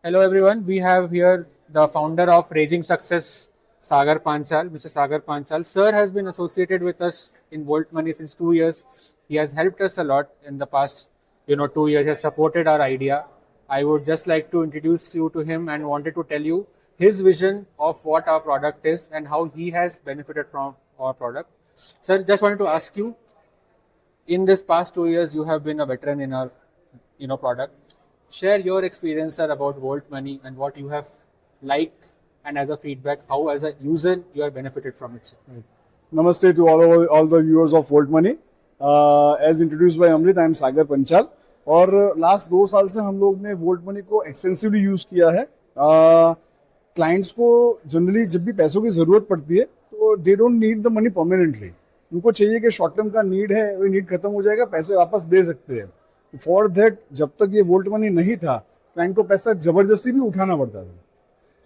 Hello everyone. We have here the founder of Raising Success, Sagar Panchal, Mr. Sagar Panchal. Sir has been associated with us in Volt Money since 2 years. He has helped us a lot in the past, 2 years. He has supported our idea. I would just like to introduce you to him and wanted to tell you his vision of what our product is and how he has benefited from our product. Sir, just wanted to ask you, in this past 2 years, you have been a veteran in our, product. Share your experience, sir, about Volt Money and what you have liked, and as a feedback, how as a user you have benefited from it, sir. Namaste to all the viewers of Volt Money. As introduced by Amrit, I am Sagar Panchal. और last 2 साल से हम लोग ने volt money को extensively use किया है. Clients को जनरली जब भी पैसों की जरूरत पड़ती है तो they don't need the money permanently. उनको चाहिए कि शॉर्ट टर्म का नीड है, वो नीड खत्म हो जाएगा, पैसे वापस दे सकते हैं. फॉर दैट जब तक ये वोल्ट मनी नहीं था, क्लाइंट को पैसा जबरदस्ती भी उठाना पड़ता था.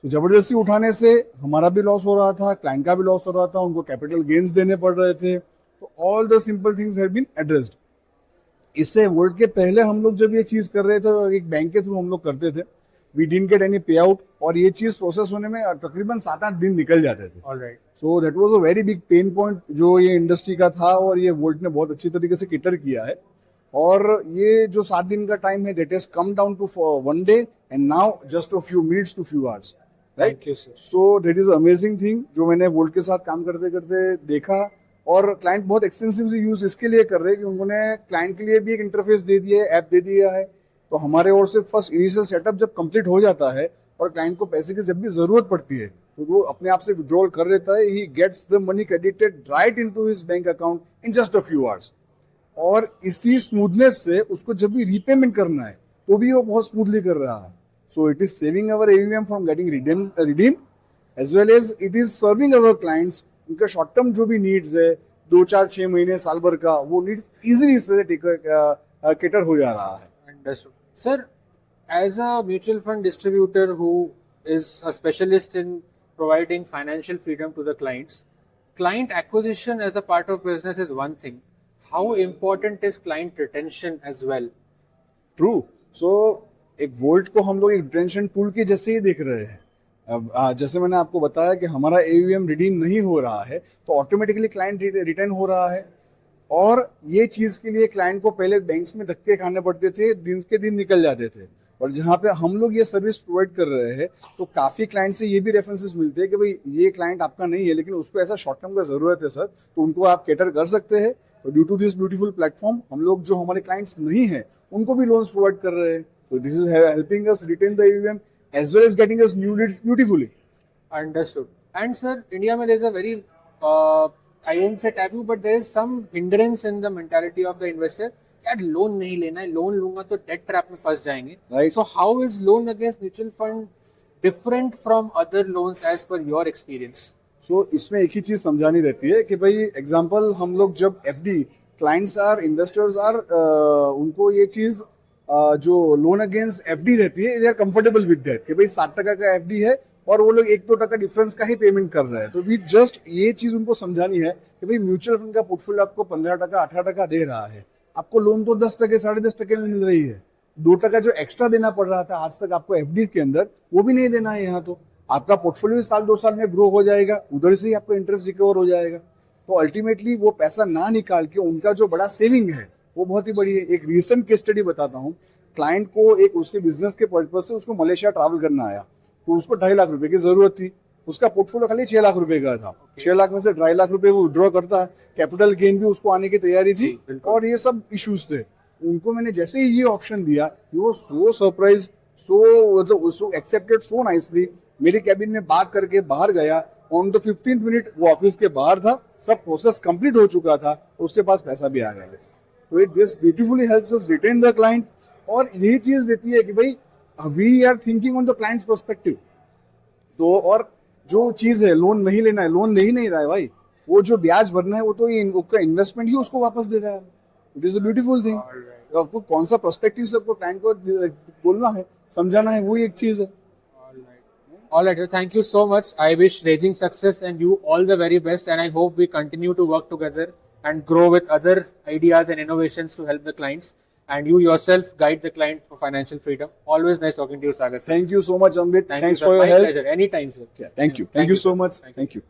तो जबरदस्ती उठाने से हमारा भी लॉस हो रहा था, क्लाइंट का भी लॉस हो रहा था, उनको कैपिटल गेन्स देने पड़ रहे थे. तो all the simple things have been addressed. इससे वोल्ट के पहले हम लोग जब ये चीज कर रहे थे, एक बैंक के थ्रू हम लोग करते थे, वी डिडंट गेट एनी पे आउट, और ये चीज प्रोसेस होने में तकरीबन 7-8 दिन निकल जाते थे. Alright. So that was a very big pain point जो ये इंडस्ट्री का था, और ये वोल्ट ने बहुत अच्छी तरीके से कैटर किया है. और ये जो 7 दिन का टाइम है, that has come down to 1 day and now just a few minutes to few hours. Thank you, sir. So that is amazing thing जो मैंने वोल्ट के साथ काम करते करते देखा. और क्लाइंट बहुत एक्सटेंसिवली यूज इसके लिए कर रहे हैं कि उन्होंने क्लाइंट के लिए भी एक इंटरफेस दे दिया है, ऐप दे दिया है. तो हमारे ओर से फर्स्ट इनिशियल सेटअप जब कंप्लीट हो जाता है और क्लाइंट को पैसे की जब भी जरूरत पड़ती है तो वो अपने आप से विड्रॉल कर लेता है. He gets the money credited right into his bank account in just a few hours. और इसी स्मूथनेस से उसको जब भी रीपेमेंट करना है तो भी वो बहुत स्मूथली कर रहा है. So it is saving our AUM from getting redeem as well as it is serving our clients. उनका शॉर्ट टर्म जो भी नीड्स है, 2-4-6 महीने साल भर का, वो नीड्स इजीली से कैटर हो जा रहा है. Understood. Sir, as a mutual fund distributor who is a specialist in providing financial freedom to the clients, client acquisition as a part of business is one thing. How important is client retention as well? True. So एक volt को हम लोग एक retention tool के जैसे ही देख रहे हैं. अब जैसे मैंने आपको बताया कि हमारा AUM रिडीम नहीं हो रहा है तो ऑटोमेटिकली क्लाइंट रिटर्न हो रहा है. और ये चीज के लिए क्लाइंट को पहले बैंक्स में धक्के खाने पड़ते थे, दिन के दिन निकल जाते थे. और जहाँ पे हम लोग ये सर्विस प्रोवाइड कर रहे हैं तो काफी क्लाइंट से ये भी रेफरेंसेस मिलते हैं कि भाई ये क्लाइंट आपका नहीं है लेकिन उसको ऐसा शॉर्ट टर्म का जरूरत है सर, तो उनको आप कैटर कर सकते हैं. Due to this beautiful platform हम लोग जो हमारे क्लाइंट्स नहीं है उनको भी लोन्स प्रोवाइड कर रहे हैं. तो this is helping us retain the AUM as well as getting us new leads beautifully. Understood. And sir, India mein there is a very, I won't say taboo, but there is some hindrance in the mentality of the investor. यार loan नहीं लेना है, loan लूंगा तो debt trap में फंस जाएंगे. Right. So how is loan against mutual fund different from other loans as per your experience? So इसमें एक ही चीज समझानी रहती है कि भाई एग्जांपल हम लोग जब FD clients or investors are उनको ये चीज जो लोन अगेंस्ट FD रहती है, they are comfortable with that कि भाई 60% का FD है और वो लोग 1-2% डिफरेंस का ही पेमेंट कर रहे हैं. तो वी जस्ट ये चीज उनको समझानी है कि भाई म्यूचुअल फंड का पोर्टफोलियो आपको 15%, 18% दे रहा है, आपको लोन तो 10%, 10.5% में मिल रही है. 2% जो एक्स्ट्रा देना पड़ रहा था आज तक आपको FD के अंदर, वो भी नहीं देना है यहाँ. तो आपका पोर्टफोलियो साल 2 साल में ग्रो हो जाएगा, उधर से ही आपको इंटरेस्ट रिकवर हो जाएगा. तो अल्टीमेटली वो पैसा ना निकाल के उनका जो बड़ा सेविंग है वो बहुत ही बड़ी है. एक रिसेंट केस स्टडी बताता हूँ. क्लाइंट को एक उसके बिजनेस के पर्पज से उसको मलेशिया ट्रैवल करना आया, तो उसको 2.5 लाख रुपए की जरूरत थी. उसका पोर्टफोलियो खाली 6 लाख रुपए का था. 6 लाख में से 2.5 लाख रुपए वो विड्रॉ करता है, कैपिटल गेन भी उसको आने की तैयारी थी, और ये सब इश्यूज थे. उनको मैंने जैसे ही ये ऑप्शन दिया, वो सो सरप्राइज, सो मतलब उसको एक्सेप्टेड सो नाइसली. मेरे कैबिन में बात करके बाहर गया. ऑन द 15th मिनट वो ऑफिस के बाहर था, सब प्रोसेस कंप्लीट हो चुका था, उसके पास पैसा भी आ गया. तो it this beautifully helps us retain the client. और यही चीज देती है कि भाई we are thinking on the client's perspective. तो और जो चीज है लोन नहीं लेना है, लोन नहीं रहा है भाई, वो जो ब्याज भरना है वो तो उसका इन्वेस्टमेंट ही उसको वापस दे रहा है. It is a beautiful thing. आपको कौन सा पर्सपेक्टिव से आपको क्लाइंट को बोलना है, समझाना है, वो एक चीज है. All right, thank you so much. I wish Raising Success and you all the very best, and I hope we continue to work together and grow with other ideas and innovations to help the clients. and you yourself guide the client for financial freedom. Always nice talking to you, Sagar sir. Thank you so much, Amrit. Thank you, Thanks sir. for your My help. pleasure. Anytime, sir. Yeah, thank you. Thank you so much. Thank you.